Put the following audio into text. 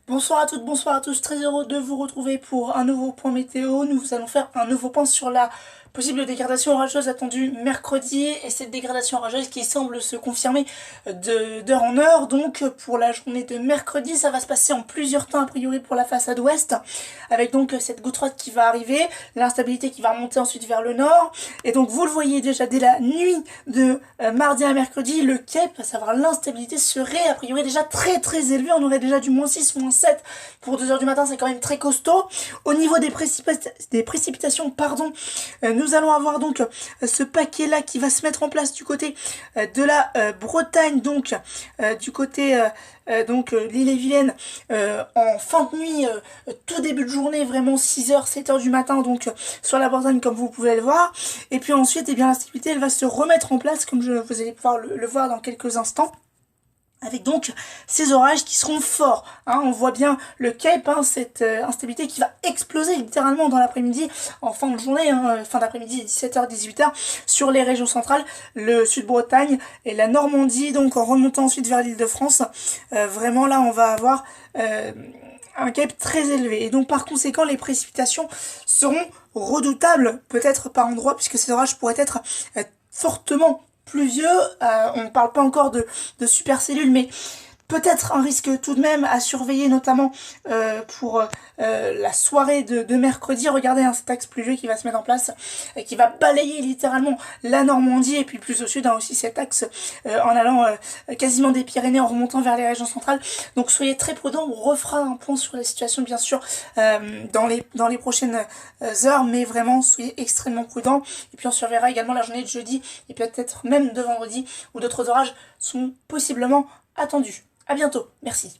Bonsoir à toutes, bonsoir à tous, très heureux de vous retrouver pour un nouveau point météo. Nous allons faire un nouveau point sur la possible dégradation orageuse attendue mercredi et cette dégradation orageuse qui semble se confirmer d'heure en heure. Donc pour la journée de mercredi, ça va se passer en plusieurs temps a priori pour la façade ouest avec donc cette goutte froide qui va arriver, l'instabilité qui va remonter ensuite vers le nord. Et donc vous le voyez déjà dès la nuit de mardi à mercredi, le cap, à savoir l'instabilité, serait a priori déjà très élevé. On aurait déjà du -6, -7 pour 2 heures du matin, c'est quand même très costaud. Au niveau des précipitations, pardon, nous allons avoir donc ce paquet là qui va se mettre en place du côté de la Bretagne, donc du côté donc l'île-et-Vilaine en fin de nuit, tout début de journée, vraiment 6 heures, 7 heures du matin, donc sur la Bretagne comme vous pouvez le voir. Et puis ensuite, eh bien, l'instabilité elle va se remettre en place comme vous allez pouvoir le voir dans quelques instants, avec donc ces orages qui seront forts. On voit bien le Cape, cette instabilité qui va exploser littéralement dans l'après-midi, en fin de journée, fin d'après-midi, 17h, 18h, sur les régions centrales, le Sud-Bretagne et la Normandie, donc en remontant ensuite vers l'Île-de-France. Vraiment là, on va avoir un Cape très élevé. Et donc par conséquent, les précipitations seront redoutables, peut-être par endroits, puisque ces orages pourraient être fortement pluvieux. On ne parle pas encore de supercellules, mais peut-être un risque tout de même à surveiller, notamment pour la soirée de mercredi. Regardez cet axe pluvieux qui va se mettre en place et qui va balayer littéralement la Normandie, et puis plus au sud aussi cet axe en allant quasiment des Pyrénées en remontant vers les régions centrales. Donc soyez très prudents, on refera un point sur la situation bien sûr dans les prochaines heures, mais vraiment soyez extrêmement prudents. Et puis on surveillera également la journée de jeudi et peut-être même de vendredi où d'autres orages sont possiblement attendus. À bientôt, merci.